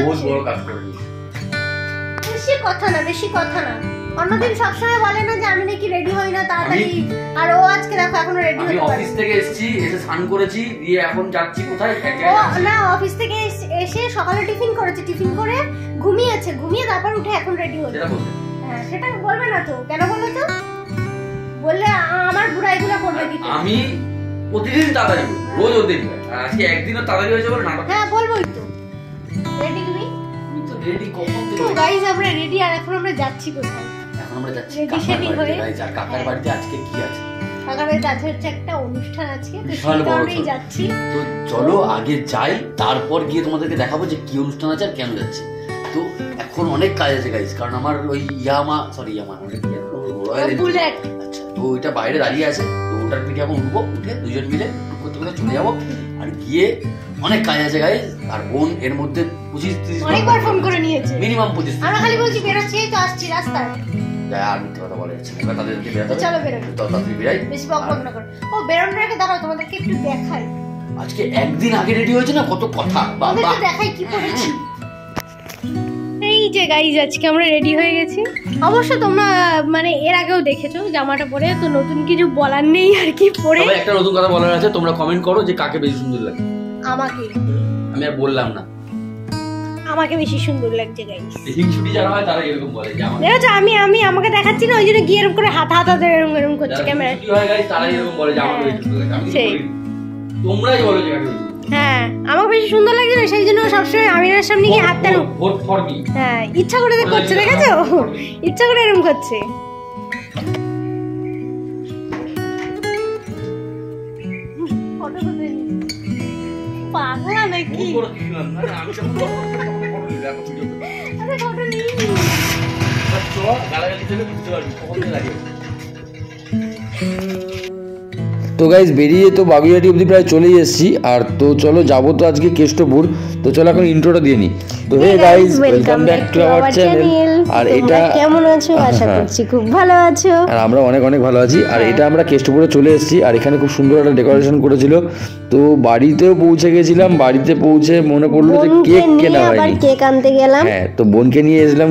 বহুত বড় কাজ করে দিয়েছে। বেশি কথা না অন্যদিন সবসময় বলে না যে আমি নাকি রেডি হই না তাড়াতাড়ি, আর ও আজকে দেখো এখনো রেডি হয়নি। আমি অফিস থেকে এসেছি, এসে স্নান করেছি, দিয়ে এখন যাচ্ছি কোথায়? না অফিস থেকে এসে সকালে টিফিন করেছে, টিফিন করে ঘুমিয়েছে, ঘুমিয়ে তারপর উঠে এখন রেডি হচ্ছে। হ্যাঁ সেটা বলবে না তো, কেন বললো তো? বললে আমার বুড়াইগুলো করবে দিতে। আমি প্রতিদিন তাড়াতাড়ি রোজ ওদের আজকে একদিনও তাড়াতাড়ি হয়েছে বলে না। হ্যাঁ বলবোই তো। রেডি তুমি? আমি তো রেডি কখন থেকে। তো গাইস আমরা রেডি, আর এখন আমরা যাচ্ছি কোথায়? এখন আমরা যাচ্ছি কাকার বাড়িতে। গাইস আর কাকার বাড়িতে আজকে কি আছে? কাকার বাড়িতে আছে হচ্ছে একটা অনুষ্ঠান আজকে, তো সেই কারণেই যাচ্ছি। তো চলো আগে যাই, তারপর গিয়ে তোমাদেরকে দেখাবো যে কি অনুষ্ঠান আছে আর কেন যাচ্ছি। তো এখন অনেক কাজ আছে গাইস, কারণ আমার ওই বুলেট, আচ্ছা তো ওইটা বাইরে দাঁড়িয়ে আছে, তো ওটার পিঠে এখন উঠবো, উঠে দুজন মিলে করতে করতে চলে যাবো। আর গিয়ে অনেক কাজ আছে গাইস, আর বোন এর মধ্যে 25-30 অনেকবার ফোন করে নিয়েছে, মিনিমাম 25। আমরা খালি বলছি বেরোচ্ছি তো আসছি রাস্তায়। আর মিথ্যে কথা বলে যাচ্ছে, এবার তাদেরকে বেরোতে হবে। চলো বেরোবো, তো তাড়াতাড়ি বেরাই, বেশি বকবক না করো। ও বেরোনোর আগে দাঁড়াও তোমাদেরকে একটু দেখাই। আজকে একদিন আগে রেডি হয়েছে না, কত কথা। বাবা দেখাই কি করেছি। এই যে গাইজ আজকে আমরা রেডি হয়ে গেছি। অবশ্য তোমরা মানে এর আগেও দেখেছো জামাটা পরে, তো নতুন কিছু বলার নেই আর কি। পরে তবে একটা নতুন কথা বলার আছে, তোমরা কমেন্ট করো যে কাকে বেশি সুন্দর লাগে। আমাকে, আমি আর বললাম না, আমাকে বেশি সুন্দর লাগছে গাইজ। হিংসুটি যারা হয় তারা এরকম বলে যে আমাকে। দেখো আমি আমাকে দেখাচ্ছি না, ওই জন্য গিয়ে এরকম করে হাত এরকম করছে ক্যামেরা। হিংসুটি হয় গাইজ তারা এরকম বলে যে আমাকে বেশি সুন্দর লাগে। আমি সেই তোমরাই বলো যে কাকে বেশি। হ্যাঁ আমাকে বেশি সুন্দর লাগছে না, সেই জন্য সবসময় আমিনার সামনে গিয়ে হাত টানো। Vote for me. হ্যাঁ ইচ্ছা করে করছে, দেখেছো? ইচ্ছা করে এরকম করছে। পাগলা নাকি? আমি সব ফটো নিই। গালাগালি থেকে বুঝতে পারবি কখন লাগে। তো গাইজ বেরিয়ে তো বাগুইহাটি অবধি প্রায় চলেই এসেছি। আর তো চলো যাবো তো আজকে কেষ্টপুর। তো চলো এখন ইন্ট্রোটা দিয়ে নিই। তো hey guys welcome back to our channel. আর এটা কেমন আছো? আশা করছি খুব ভালো আছো। আর আমরা অনেক অনেক ভালো আছি। আর এটা আমরা কেষ্টপুরে চলে এসেছি, আর এখানে খুব সুন্দর একটা ডেকোরেশন করেছিল। তো বাড়িতেও পৌঁছে গেছিলাম, বাড়িতে পৌঁছে মনে পড়লো যে কেক কেনা হয়নি, কেক আনতে গেলাম। হ্যাঁ তো বোনকে নিয়ে এসলাম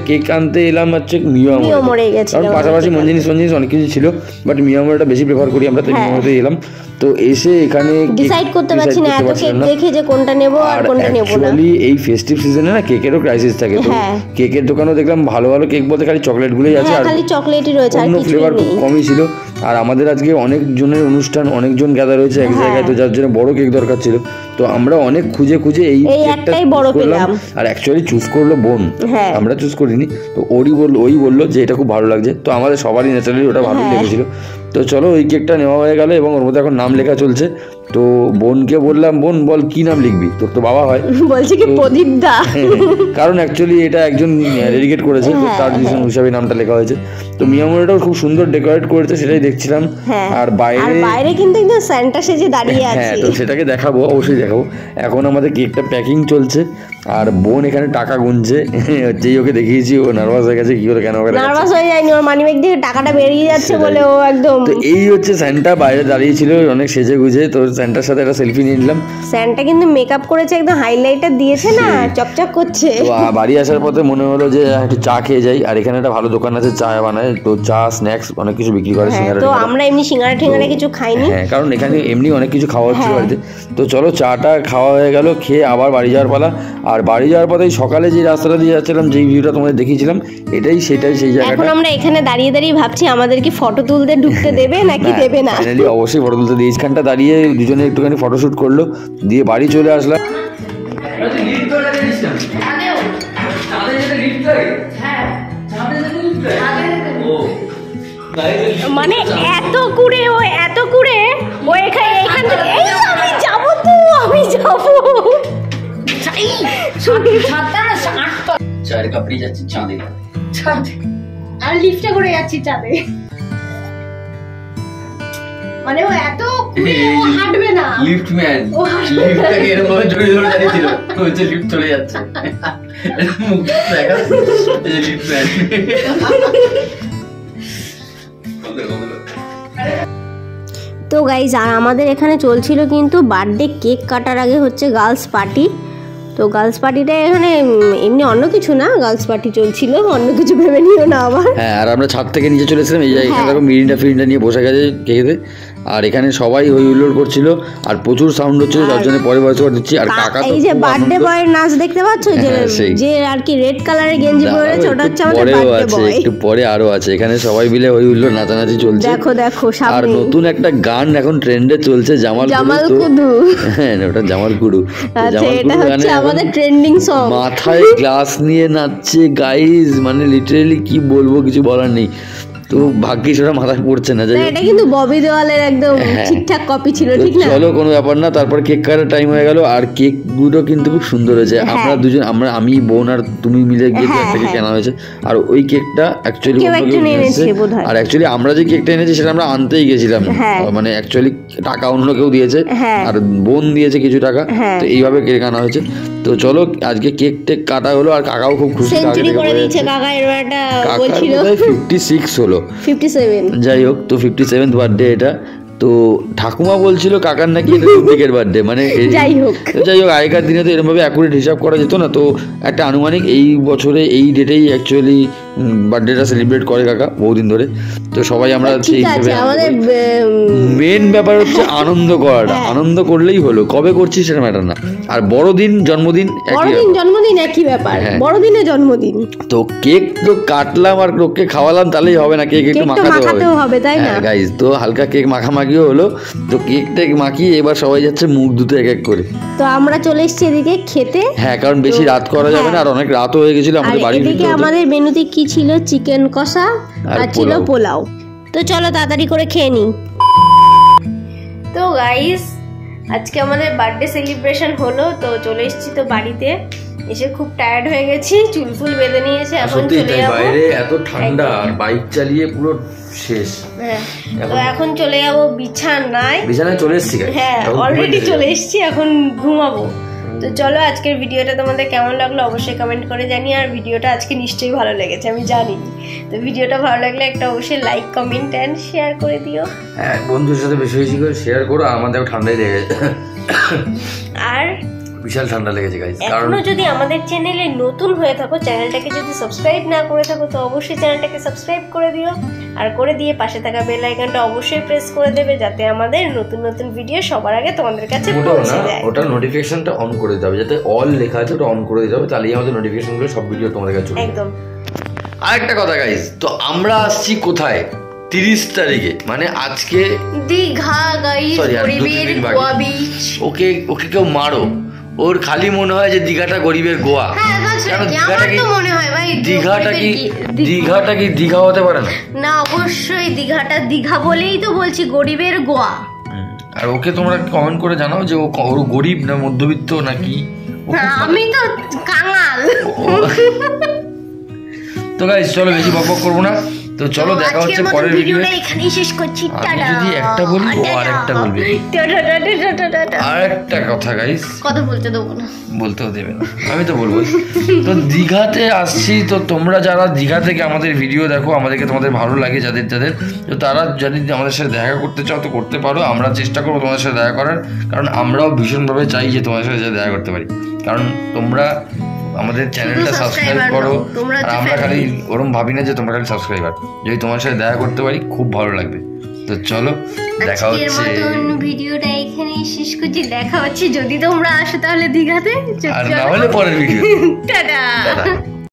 কেক আনতে এলাম হচ্ছে মিয়ামরে, কারণ পাশাপাশি মঞ্জিনিস অনেক কিছু ছিল, বাট মিয়ামরেটা বেশি প্রেফার করি আমরা, তাই মিয়ামরে এলাম। তো এসে এখানে ডিসাইড করতে পারছি না, এত কেক দেখে যে কোনটা নেব আর কোনটা নেব না। অ্যাকচুয়ালি এই ফেস্টিভ সিজনে না কেকেরও ক্রাইসিস থাকে। তো কেকের দোকানও দেখলাম ভালো ভালো কেক বলতে খালি চকলেট গুলোই আছে, আর খালি চকলেটই রয়েছে, আর কিছু ফ্লেভার খুব কমই ছিল। আর আমাদের আজকে অনেক জনের অনুষ্ঠান, অনেকজন গ্যাদার হয়েছে এক জায়গায়, তো যার জন্য বড় কেক দরকার ছিল। তো আমরা অনেক খুঁজে এই একটাই বড় পেলাম। আর অ্যাকচুয়ালি চুজ করলো বোন, আমরা চুজ করিনি। তো ওই বললো যে এটা খুব ভালো লাগছে, তো আমাদের সবারই ন্যাচারালি ওটা ভালোই লেগেছিল। তো চলো ওই কেকটা নেওয়া হয়ে গেল, এবং ওর মধ্যে এখন নাম লেখা চলছে। তো বোনকে বললাম, বোন বল কি নাম লিখবি, তোর তো বাবা হয়। বলছে কি প্রদীপ দা, কারণ অ্যাকচুয়ালি এটা একজন ডেডিকেট করেছে, তো তার হিসাবে নামটা লেখা হয়েছে। তো মিয়ামরিটাও খুব সুন্দর ডেকোরেট করেছে, সেটাই দেখছিলাম। আর বাইরে কিন্তু একদম সান্টা সেজে দাঁড়িয়ে আছে। হ্যাঁ তো সেটাকে দেখাবো, অবশ্যই দেখাবো। এখন আমাদের কেকটা প্যাকিং চলছে, আর বোন এখানে টাকা গুনছে। যেই ওকে দেখিয়েছি ও নার্ভাস হয়ে গেছে। কি করে কেন নার্ভাস হয়ে যায়নি, ওর মানিব্যাগ থেকে টাকাটা বেরিয়ে যাচ্ছে বলে ও একদম। তো এই হচ্ছে স্যান্টা, বাইরে দাঁড়িয়ে ছিল অনেক সেজে গুজে। তো স্যান্টার সাথে একটা সেলফি নিয়ে নিলাম। স্যান্টা কিন্তু মেকআপ করেছে, একদম হাইলাইটার দিয়েছে না, চকচক করছে। তো বাড়ি আসার পথে মনে হলো যে একটু চা খেয়ে যাই, আর এখানে একটা ভালো দোকান আছে, চা বানায়, তো চা স্ন্যাক্স অনেক কিছু বিক্রি করে। সিঙ্গারা, তো আমরা এমনি সিঙ্গারা ঠেঙ্গারা কিছু খাইনি, হ্যাঁ কারণ এখানে এমনি অনেক কিছু খাওয়া হচ্ছে বাড়িতে। তো চলো চাটা খাওয়া হয়ে গেল, খেয়ে আবার বাড়ি যাওয়ার পালা। আর বাড়ি যাওয়ার পথে সকালে যে রাস্তাটা দিয়ে যাচ্ছিলাম, যেই ভিউটা তোমাদের দেখিয়েছিলাম, সেটাই সেই জায়গাটা। এখন আমরা এখানে দাঁড়িয়ে ভাবছি আমাদের কি ফটো তুলতে ঢুকতে দেবে নাকি দেবে না। ফাইনালি অবশ্যই ফটো তুলতে দিয়ে এইখানটা দাঁড়িয়ে দুজনে একটুখানি ফটোশুট করলো, দিয়ে বাড়ি চলে আসলাম। মানে এত কুড়ে ও এখান থেকে আমি যাবো, তো আমি যাবো। চায়ের কাপড়ি যাচ্ছি চাঁদে, আর লিফটে করে যাচ্ছি চাঁদে। মানে ও এত কুড়ে ও হাঁটবে না, লিফট ম্যান লিফটটাকে এরকম ভাবে জড়িয়ে ধরে দাঁড়িয়েছিল, হচ্ছে লিফট চলে যাচ্ছে, মুখ দেখা এই লিফট ম্যান। তো গাইজ আর আমাদের এখানে চলছিল কিন্তু বার্থডে কেক কাটার আগে হচ্ছে গার্লস পার্টি। তো গার্লস পার্টিটা এখানে এমনি অন্য কিছু না, গার্লস পার্টি চলছিল, অন্য কিছু ভেবে নিও না আবার। হ্যাঁ, আর আমরা ছাদ থেকে নিচে চলেছিলাম, এই জায়গায় এখানে মিরিন্ডা নিয়ে বসে গেছে খেতে, আর এখানে সবাই হই হুল্লোড় করছিল আর প্রচুর সাউন্ড হচ্ছিল, যার জন্য পরে বয়স করে দিচ্ছি। আর কাকা এই যে বার্থডে বয়ের নাচ দেখতে পাচ্ছ, যে আর কি রেড কালারের গেঞ্জি পরেছে, ওটা হচ্ছে আমাদের বার্থডে বয়। একটু পরে আরো আছে, এখানে সবাই মিলে হই হুল্লোড় নাচানাচি চলছে। দেখো দেখো সামনে। আর নতুন একটা গান এখন ট্রেন্ডে চলছে, জামাল কুদু। হ্যাঁ, ওটা জামাল কুদু। আচ্ছা, এটা হচ্ছে আমাদের ট্রেন্ডিং সং। মাথায় গ্লাস নিয়ে নাচছে গাইস, মানে লিটারালি কি বলবো, কিছু বলার নেই। তো ভাগ্যিস ওটা মাথায় পড়ছে না। এটা কিন্তু ববি দেওয়ালের একদম ঠিকঠাক কপি ছিল, ঠিক না? চলো, কোনো ব্যাপার না। তারপর কেক কাটার টাইম হয়ে গেল, আর কেক গুলো কিন্তু খুব সুন্দর হয়েছে। আমরা দুজন, আমি বোন আর তুমি মিলে গিয়ে একটা কেক কেনা হয়েছে, আর ওই কেকটা অ্যাকচুয়ালি আর অ্যাকচুয়ালি আমরা যে কেকটা এনেছি সেটা আমরা আনতেই গেছিলাম, মানে অ্যাকচুয়ালি টাকা অন্য কেউ দিয়েছে আর বোন দিয়েছে কিছু টাকা, তো এইভাবে কেক আনা হয়েছে। তো চলো আজকে কেক টেক কাটা হলো, আর কাকাও খুব খুশি। কাকা 56 হলো, 57 যাই হোক। তো 57th বার্থডে এটা। তো ঠাকুমা বলছিল কাকার নাকি এটা ডুপ্লিকেট বার্থডে, মানে যাই হোক আগেকার দিনে তো এরকম ভাবে অ্যাকুরেট হিসাব করা যেত না, তো একটা আনুমানিক এই বছরে এই ডেটেই অ্যাকচুয়ালি বার্থডেটা সেলিব্রেট করে কাকা বহুদিন ধরে। তো সবাই আমরা সেই হিসেবে, মেন ব্যাপার হচ্ছে আনন্দ করাটা, আনন্দ করলেই হলো, কবে করছি সেটা ম্যাটার না। আর বড়দিন জন্মদিন একই ব্যাপার, বড়দিনে জন্মদিন। তো কেক তো কাটলাম আর লোককে খাওয়ালাম, তাহলেই হবে না, কেক একটু মাখাতেও হবে, তাই না গাইস? তো হালকা কেক মাখামাখিও হলো, তো কেক টেক মাখিয়ে এবার সবাই যাচ্ছে মুখ ধুতে এক এক করে। তো আমরা চলে এসেছি এদিকে খেতে। হ্যাঁ, কারণ বেশি রাত করা যাবে না, আর অনেক রাত হয়ে গেছিল আমাদের বাড়ি। এদিকে আমাদের মেনুতে কি ছিল? চিকেন কষা আর ছিল পোলাও। তো চলো তাড়াতাড়ি করে খেয়ে নিই। তো গাইস, আজকে আমাদের বার্থডে সেলিব্রেশন হলো, তো চলে এসেছি তো বাড়িতে। এসে খুব টায়ার্ড হয়ে গেছি, চুল ফুল বেঁধে নিয়েছে, এখন চলে যাবো। বাইরে এত ঠান্ডা, আর বাইক চালিয়ে পুরো শেষ। হ্যাঁ, তো এখন চলে যাবো বিছানায় চলে এসেছি। হ্যাঁ, অলরেডি চলে এসেছি, এখন ঘুমাবো। তো চলো, আজকের ভিডিওটা তোমাদের কেমন লাগলো অবশ্যই কমেন্ট করে জানিয়ে, আর ভিডিওটা আজকে নিশ্চয়ই ভালো লেগেছে আমি জানি। তো ভিডিওটা ভালো লাগলে একটা অবশ্যই লাইক কমেন্ট এন্ড শেয়ার করে দিও। হ্যাঁ, বন্ধুদের সাথে বেশি বেশি করে শেয়ার করো, আমাদের ঠান্ডাই লেগেছে। আর বিশাল ঠান্ডা লেগেছে গাইস। এখনো যদি আমাদের চ্যানেলে নতুন হয়ে থাকো, চ্যানেলটাকে যদি সাবস্ক্রাইব না করে থাকো, তো অবশ্যই চ্যানেলটাকে সাবস্ক্রাইব করে দিও, আর করে দিয়ে পাশে থাকা বেল আইকনটা অবশ্যই প্রেস করে দেবে, যাতে আমাদের নতুন নতুন ভিডিও সবার আগে তোমাদের কাছে পৌঁছে যায়। ওটা নোটিফিকেশনটা অন করে দিতে হবে, যাতে অল লেখা আছে ওটা অন করে দিতে হবে, তাহলেই আমাদের নোটিফিকেশনগুলো সব ভিডিও তোমাদের কাছে চলে যাবে। একদম। আরেকটা কথা গাইস, তো আমরা আসছি কোথায়? 30 তারিখে, মানে আজকে দীঘা গাইস, গরিবের গোয়া বিচ। ওকে কেউ মারো, ওর খালি মনে হয় যে দীঘাটা গরিবের গোয়া। দীঘাটা কি দীঘা হতে পারে না? না, অবশ্যই দীঘাটা দীঘা বলেই তো বলছি গরিবের গোয়া। আর ওকে তোমরা কমেন্ট করে জানাও যে ওর গরিব না মধ্যবিত্ত নাকি। আমি তো কাঙাল। তো গাইস চলো, বেশি বকবক করবো না, তো চলো দেখা হচ্ছে পরের ভিডিওতে। এখানেই শেষ করছি। আমি যদি একটা বলি ও আরেকটা বলবে। আরেকটা কথা গাইস, কথা বলতে দেবো না, বলতেও দেবে না, আমি তো বলবো। তো দীঘাতে আসছি, তো তোমরা যারা দীঘা থেকে আমাদের ভিডিও দেখো, আমাদেরকে তোমাদের ভালো লাগে যাদের তো তারা যদি আমাদের সাথে দেখা করতে চাও তো করতে পারো, আমরা চেষ্টা করবো তোমাদের সাথে দেখা করার, কারণ আমরাও ভীষণভাবে চাই যে তোমাদের সাথে দেখা করতে পারি, কারণ তোমরা আমাদের চ্যানেলটা সাবস্ক্রাইব করো, আর আমরা খালি ওরকম ভাবি না যে তোমরা খালি সাবস্ক্রাইবার, যদি তোমার সাথে দেখা করতে পারি খুব ভালো লাগবে। তো চলো দেখা হচ্ছে, ভিডিওটা এখানেই শেষ করছি। দেখা হচ্ছে যদি তোমরা আসো তাহলে দীঘাতে, আর না হলে পরের ভিডিও। টাটা।